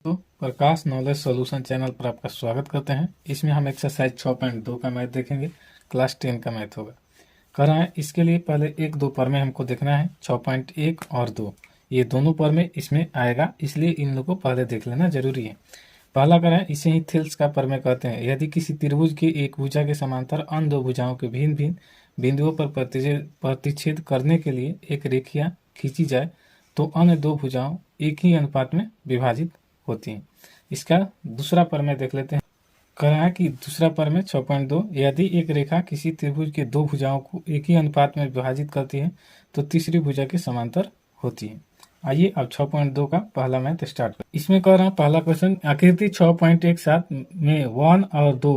तो प्रकाश knowledge solution channel पर आपका स्वागत करते हैं। इसमें हम एक्सरसाइज 6.2 का मैथ देखेंगे। क्लास 10 का मैथ होगा। कर रहे हैं इसके लिए पहले एक दो प्रमेय हमको देखना है। 6.1 और 2 ये दोनों प्रमेय इसमें आएगा, इसलिए इन लोगों को पहले देख लेना जरूरी है। पहला कर रहे हैं, इसे ही थेल्स का प्रमेय कहते हैं। यदि किसी त्रिभुज की एक भुजा के समांतर अन्य दो भुजाओं के भिन्न भिन्न बिंदुओं पर प्रतिच्छेद करने के लिए एक रेखा खींची जाए तो अन्य दो भुजाओं एक ही अनुपात में विभाजित होती हैं। इसका दूसरा प्रमेय देख लेते हैं। कह रहा है कि दूसरा प्रमेय 6.2, यदि एक रेखा किसी त्रिभुज के दो भुजाओं को एक ही अनुपात में विभाजित करती है तो तीसरी भुजा के समांतर होती है। आइए अब 6.2 का पहला मैथ स्टार्ट करें। इसमें कह रहा है पहला क्वेश्चन, आकृति 6.17 में 1 और 2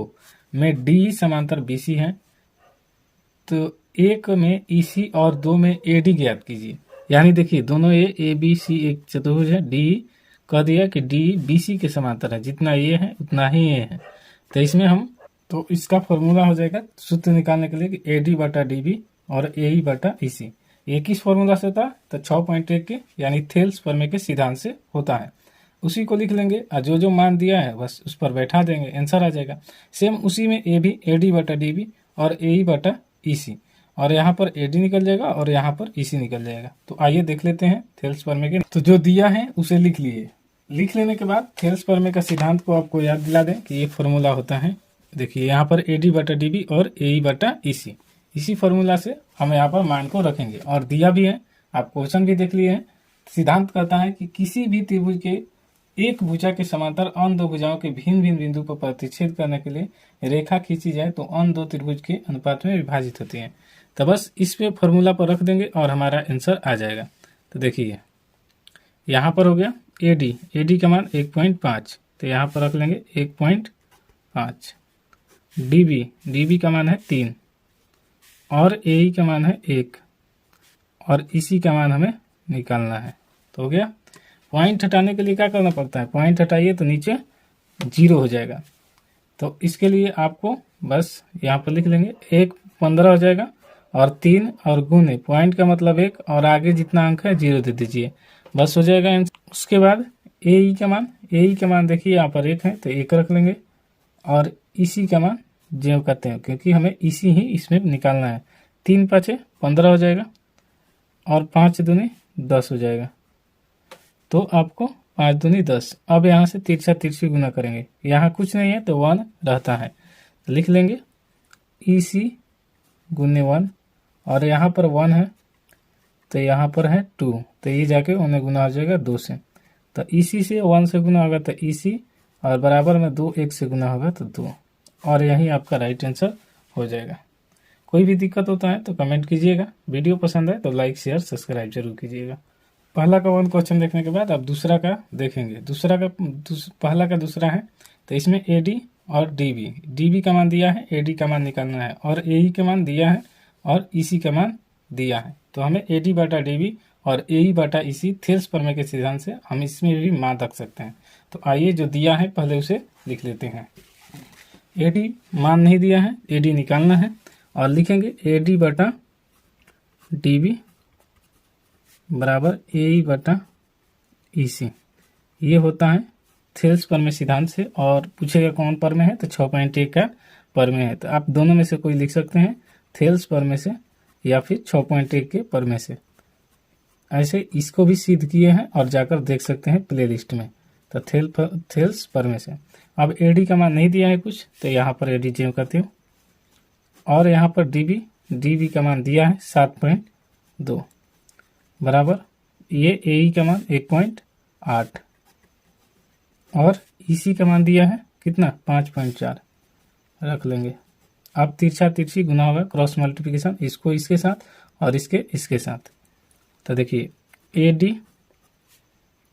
में डी समांतर BC है तो 1 में EC और 2 में AD ज्ञात कीजिए। यानी देखिए दोनों ये ABC एक चतुर्भुज है। डी कह दिया कि डी BC के समांतर है, जितना ये है उतना ही ये है। तो इसमें हम तो इसका फॉर्मूला हो जाएगा सूत्र निकालने के लिए कि AD बटा DB और AE बटा EC। ये किस फॉर्मूला से होता है? तो 6.1 के यानी थेल्स प्रमेय के सिद्धांत से होता है। उसी को लिख लेंगे और जो जो मान दिया है बस उस पर बैठा देंगे, आंसर आ जाएगा। सेम उसी में ए भी AD बटा DB और AE बटा EC, और यहाँ पर AD निकल जाएगा और यहाँ पर EC निकल जाएगा। तो आइए देख लेते हैं थेल्स प्रमेय के। तो जो दिया है उसे लिख लिए। लिख लेने के बाद थेल्स प्रमेय का सिद्धांत को आपको याद दिला दें कि ये फॉर्मूला होता है। देखिए यहाँ पर AD बटा DB और AE बटा EC, इसी फॉर्मूला से हम यहाँ पर मान को रखेंगे। और दिया भी है, आप क्वेश्चन भी देख लिए हैं। सिद्धांत कहता है कि किसी भी त्रिभुज के एक भुजा के समांतर अन्य दो भुजाओं के भिन्न भिन्न बिंदु पर प्रतिच्छेद करने के लिए रेखा खींची जाए तो अन्य दो त्रिभुज के अनुपात में विभाजित होती है। तो बस इस पे फॉर्मूला पर रख देंगे और हमारा आंसर आ जाएगा। तो देखिए यहाँ पर हो गया AD का मान 1.5, तो यहाँ पर रख लेंगे 1.5। DB का मान है 3 और AE का मान है 1 और EC का मान हमें निकालना है। तो हो गया। पॉइंट हटाने के लिए क्या करना पड़ता है? पॉइंट हटाइए तो नीचे 0 हो जाएगा। तो इसके लिए आपको बस यहाँ पर लिख लेंगे 1 15 हो जाएगा और 3 और गुने पॉइंट का मतलब 1 और आगे जितना अंक है 0 दे दीजिए, बस हो जाएगा। उसके बाद AE का मान देखिए यहाँ पर 1 है तो 1 रख लेंगे और EC का मान 0 करते हैं क्योंकि हमें EC ही इसमें निकालना है। 3 5 15 हो जाएगा और 5 दूनी 10 हो जाएगा। तो आपको 5 दूनी 10। अब यहाँ से तिरछा तिरछी गुना करेंगे, यहाँ कुछ नहीं है तो 1 रहता है, लिख लेंगे EC गुने 1 और यहाँ पर 1 है तो यहाँ पर है 2, तो ये जाके उन्हें गुना हो जाएगा 2 से। तो EC से 1 से गुना होगा तो EC और बराबर में 2 1 से गुना होगा तो 2, और यही आपका राइट आंसर हो जाएगा। कोई भी दिक्कत होता है तो कमेंट कीजिएगा। वीडियो पसंद है तो लाइक शेयर सब्सक्राइब जरूर कीजिएगा। पहला का 1 क्वेश्चन देखने के बाद अब दूसरा का देखेंगे। पहला का दूसरा है तो इसमें AD और DB का मान दिया है, AD का मान निकालना है और AE का मान दिया है और EC का मान दिया है। तो हमें AD बटा DB और AE बटा EC थेल्स प्रमेय के सिद्धांत से हम इसमें भी मान रख सकते हैं। तो आइए जो दिया है पहले उसे लिख लेते हैं। AD मान नहीं दिया है, AD निकालना है और लिखेंगे AD बटा DB बराबर AE बटा EC। ये होता है थेल्स प्रमेय सिद्धांत से। और पूछेगा कौन प्रमेय है तो 6.1 का प्रमेय है। तो आप दोनों में से कोई लिख सकते हैं, थेल्स प्रमेय से या फिर 6.1 के प्रमेय से। ऐसे इसको भी सिद्ध किए हैं और जाकर देख सकते हैं प्लेलिस्ट में। तो थेल्स प्रमेय से। अब AD का मान नहीं दिया है कुछ तो यहाँ पर AD जेव करते हो और यहाँ पर DB का मान दिया है 7.2 बराबर ये AE का मान 1.8 और EC का मान दिया है कितना 5.4 रख लेंगे। अब तिरछा तिरछी गुना होगा, क्रॉस मल्टीप्लिकेशन, इसको इसके साथ और इसके साथ। तो देखिए AD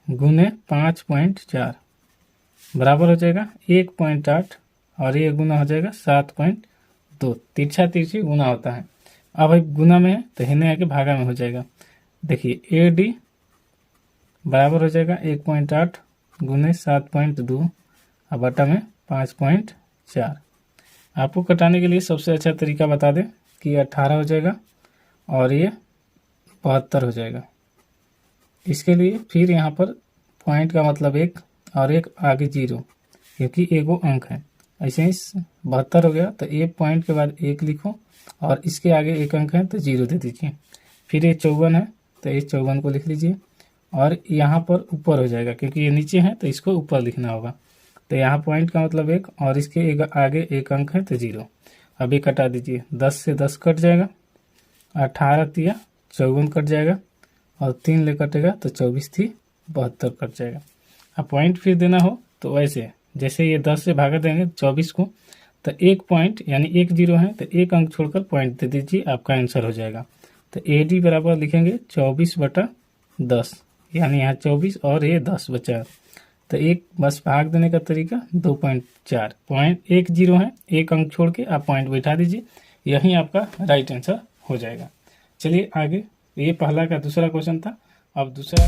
गुने 5.4 बराबर हो जाएगा 1.8 और ये गुना हो जाएगा 7.2। तिरछा तिरछी गुना होता है। अब गुना में है तो हिने आके भागा में हो जाएगा। देखिए AD बराबर हो जाएगा 1.8 गुने 7.2 और बटा में 5.4। आपको कटाने के लिए सबसे अच्छा तरीका बता दें कि 18 हो जाएगा और ये 72 हो जाएगा। इसके लिए फिर यहाँ पर पॉइंट का मतलब 1 और एक आगे 0, क्योंकि एगो अंक है। ऐसे ही 72 हो गया, तो एक पॉइंट के बाद 1 लिखो और इसके आगे एक अंक है तो 0 दे दीजिए। फिर ये 54 है तो ये 54 को लिख लीजिए और यहाँ पर ऊपर हो जाएगा, क्योंकि ये नीचे है तो इसको ऊपर लिखना होगा। तो यहाँ पॉइंट का मतलब 1 और इसके आगे एक अंक है तो 0। अभी कटा दीजिए, 10 से 10 कट जाएगा, 18 तिया 54 कट जाएगा और 3 ले कटेगा तो 24 थी 72 कट जाएगा। अब पॉइंट फिर देना हो तो वैसे जैसे ये 10 से भागा देंगे 24 को, तो एक पॉइंट यानी 1 0 है तो एक अंक छोड़कर पॉइंट दे दीजिए, आपका आंसर हो जाएगा। तो AD बराबर लिखेंगे 24/10, यानी यहाँ 24 और ये 10 बचा। तो एक बस भाग देने का तरीका 2.4, पॉइंट 1 0 है, एक अंक छोड़ के आप पॉइंट बैठा दीजिए, यही आपका राइट आंसर हो जाएगा। चलिए आगे, ये पहला का दूसरा क्वेश्चन था। अब दूसरा